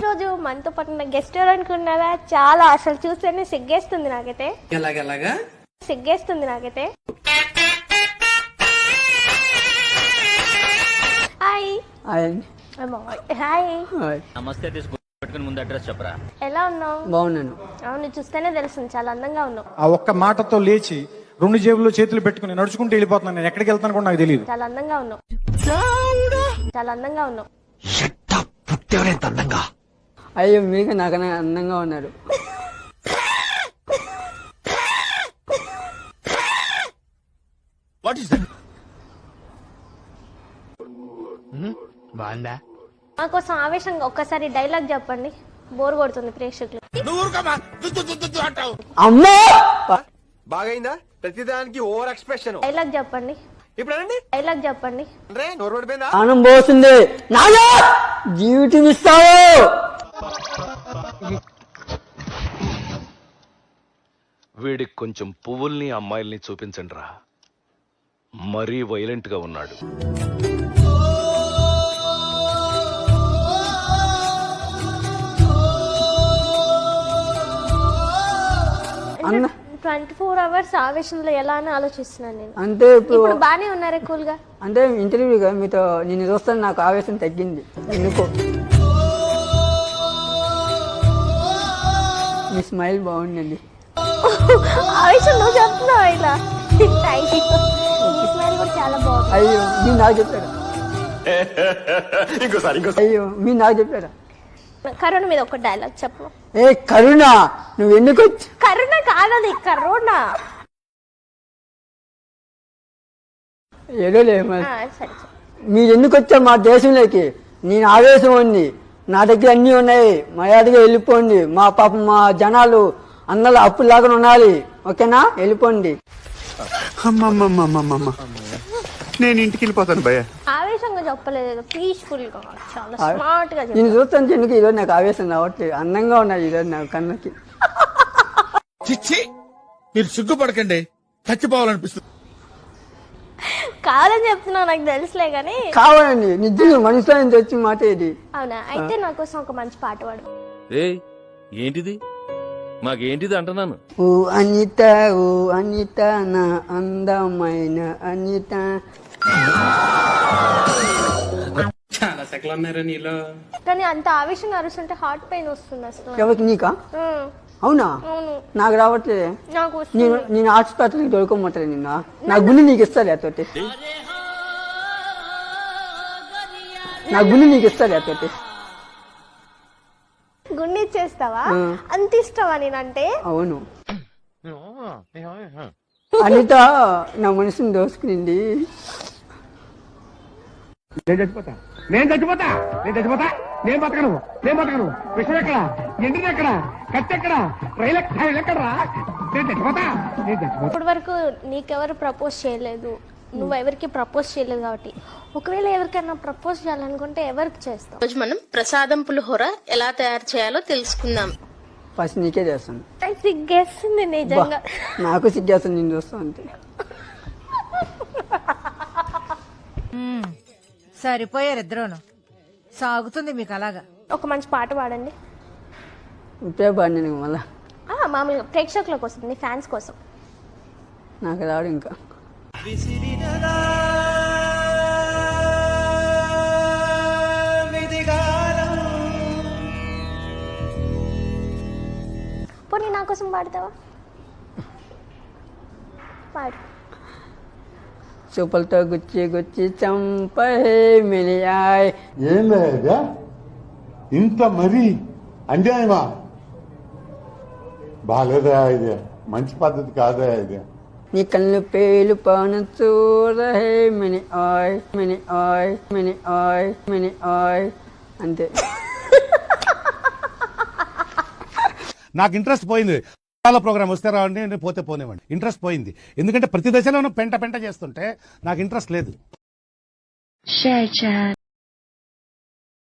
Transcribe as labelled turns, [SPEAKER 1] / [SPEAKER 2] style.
[SPEAKER 1] రోజు మనతో పాటు గెస్ట్ అనుకున్నారా? చాలా అసలు చూస్తేనే సిగ్గేస్తుంది నాకైతే. సిగ్గేస్తుంది నాకైతే. హాయ్ హాయ్
[SPEAKER 2] నమస్తే. పెట్టుకుని ముందు అడ్రస్ చెప్పరా.
[SPEAKER 1] ఎలా ఉన్నావు?
[SPEAKER 3] బాగున్నాను.
[SPEAKER 1] అవును, చూస్తేనే తెలుస్తుంది చాలా అందంగా ఉన్నావు.
[SPEAKER 4] ఆ ఒక్క మాటతో లేచి 2 జేబుల్లో చేతులు పెట్టుకుని నడుచుకుంటూ వెళ్ళిపోతున్నాను. నేను ఎక్కడికి వెళ్తాను కూడా నాకు తెలియదు.
[SPEAKER 1] చాలా అందంగా ఉన్నావు. చాలా అందంగా ఉన్నావు.
[SPEAKER 3] అయ్యో, మీకు నాకన్నా అందంగా ఉన్నాడు.
[SPEAKER 5] బాగుందా?
[SPEAKER 1] మా కోసం ఆవేశంగా ఒక్కసారి డైలాగ్ చెప్పండి, బోర్ కొడుతుంది ప్రేక్షకులు.
[SPEAKER 3] అమ్మా,
[SPEAKER 5] బాగైందా? ప్రతిదానికి ఓవర్ ఎక్స్ప్రెషన్.
[SPEAKER 1] డైలాగ్ చెప్పండి
[SPEAKER 5] ఇప్పుడు అనండి.
[SPEAKER 1] డైలాగ్ చెప్పండి.
[SPEAKER 5] నోరు పడిపోయిందా?
[SPEAKER 3] ప్రాణం పోతుంది. నాగా జీవితం ఇస్తావు.
[SPEAKER 6] వీడికి కొంచెం పువ్వుల్ని అమ్మాయిల్ని చూపించండి రా, మరీ వైలెంట్ గా ఉన్నాడు.
[SPEAKER 3] అన్న
[SPEAKER 1] 24 hours ఆవేశంలో ఎలా అని ఆలోచిస్తున్నాను నేను.
[SPEAKER 3] అంటే
[SPEAKER 1] ఇప్పుడు బానే ఉన్నారే కూల్ గా?
[SPEAKER 3] అంటే ఇంటర్వ్యూగా మీతో నేను చూస్తాను, నాకు ఆవేశం తగ్గింది ఎందుకో. మీ స్మైల్ బాగుందండి.
[SPEAKER 1] ఆవేశం నువ్వు చెప్తున్నావు ఇలా. స్మైల్ కూడా చాలా బాగుంది.
[SPEAKER 3] అయ్యో, మీరు నాకు చెప్పారా? అయ్యో, మీరు నాకు చెప్పారా?
[SPEAKER 1] కరుణ మీద ఒక డైలాగ్ చెప్పు.
[SPEAKER 3] ఏ కరుణ, నువ్వు ఎందుకు వచ్చి?
[SPEAKER 1] కరుణ కాదది, కరుణ.
[SPEAKER 3] ఏదో లేదు మరి.
[SPEAKER 1] సరే
[SPEAKER 3] మీరు ఎందుకు వచ్చారు మా దేశంలోకి? నేను ఆవేశం ఉంది, నా దగ్గర అన్నీ ఉన్నాయి, మర్యాదగా వెళ్ళిపోండి. మా పాపం మా జనాలు అన్నలు అప్పులాగా ఉండాలి, ఓకేనా? వెళ్ళిపోండి.
[SPEAKER 5] నేను ఇంటికి వెళ్ళిపోతాను భయ్య.
[SPEAKER 1] ఆవేశంగా చెప్పలేదు, పీస్ఫుల్ గా, చాలా స్మార్ట్ గా.
[SPEAKER 3] నేను చూస్తాను ఎందుకు ఈరోజు నాకు ఆవేశం రావట్లేదు. అందంగా ఉన్నాయి ఈరోజు నాకు కన్నకి.
[SPEAKER 7] చిచ్చి, మీరు సిగ్గుపడకండి, చచ్చిపోవాలనిపిస్తుంది.
[SPEAKER 1] కావాలని చెప్తున్నావు నాకు తెలుసులే గానీ.
[SPEAKER 3] కావాలండి, నిజంగా మనసులో నుంచి వచ్చిన మాట ఇది.
[SPEAKER 1] అవునా? అయితే నా కోసం ఒక మంచి పాట పాడు.
[SPEAKER 6] ఏంటిది? మాకేంటిది అంటున్నాను.
[SPEAKER 3] ఓ అనిత, ఓ అనిత, నా అందమైన అనిత.
[SPEAKER 7] చాలా సెకలు ఉన్నారా నీలో?
[SPEAKER 1] కానీ అంత ఆవేశంగా అరుస్తుంటే హార్ట్ పెయిన్ వస్తుంది అసలు.
[SPEAKER 3] ఎవరికి? నీకా? అవునా?
[SPEAKER 1] అవును,
[SPEAKER 3] నాకు రావట్లేదు.
[SPEAKER 1] నాకు
[SPEAKER 3] నేను హాస్పిటల్కి దొరకమంటాను నిన్న. నా గుండె నీకు ఇస్తాను అతోటి. నా గుండె నీకు ఇస్తాను అతోటి.
[SPEAKER 1] గుండె ఇచ్చేస్తావా? అంత ఇష్టమా నేనంటే?
[SPEAKER 3] అవును. అనిత నా మనసుని దోసుకునింది.
[SPEAKER 5] నేను చచ్చిపోతా, నేను చచ్చిపోతా, నేను చచ్చిపోతా, నేను బతకను, నేను బతకను. విషయం ఎక్కడ? ఎండిది ఎక్కడ? కత్తి ఎక్కడ? రైలు ఎక్కడరా? నేను చచ్చిపోతా, నేను చచ్చిపోతా.
[SPEAKER 1] ఇప్పటి వరకు నీకెవరు ప్రపోజ్ చేయలేదు, నువ్వు ఎవరికి ప్రపోజ్ చేయలేదు కాబట్టి ఒకవేళ ఎవరికైనా ప్రపోజ్ చేయాలనుకుంటే ఎవరికి చేస్తావు?
[SPEAKER 8] రోజు మనం ప్రసాదం పులిహోర ఎలా తయారు చేయాలో తెలుసుకుందాం.
[SPEAKER 3] ఫస్ట్ నీకే చేస్తాను.
[SPEAKER 1] సిగ్గేస్తుంది నిజంగా.
[SPEAKER 3] నాకు సిగ్గేస్తాను నేను చూస్తాను అంతే.
[SPEAKER 9] సరిపోయారు ఇద్దరును. సాగుతుంది మీకు అలాగా.
[SPEAKER 1] ఒక మంచి పాట పాడండి.
[SPEAKER 3] ఇప్పుడే పాడినాను మళ్ళా.
[SPEAKER 1] మామూలుగా ప్రేక్షకుల కోసం, నీ ఫ్యాన్స్ కోసం.
[SPEAKER 3] నాకు రాడు ఇంకా.
[SPEAKER 1] పోనీ నా కోసం పాడతావా? పాడు.
[SPEAKER 3] చూపులతో గుచ్చి గుచ్చి చంపే మిలియాయ్.
[SPEAKER 10] ఏందా ఇంత మరీ అన్యాయమా? బాలేదా ఇది? మంచి పద్ధతి కాదా ఇది?
[SPEAKER 3] నీ కళ్ళు పేలు పాను చూరహే మిని ఆయ్, మిని ఆయ్, మిని ఆయ్, మిని ఆయ్ అంతే.
[SPEAKER 7] నాకు ఇంట్రెస్ట్ పోయింది. చాలా ప్రోగ్రామ్ వస్తే రావండి, పోతే పోనివ్వండి. ఇంట్రెస్ట్ పోయింది, ఎందుకంటే ప్రతి దశలోనూ పెంట చేస్తుంటే నాకు ఇంట్రెస్ట్ లేదు.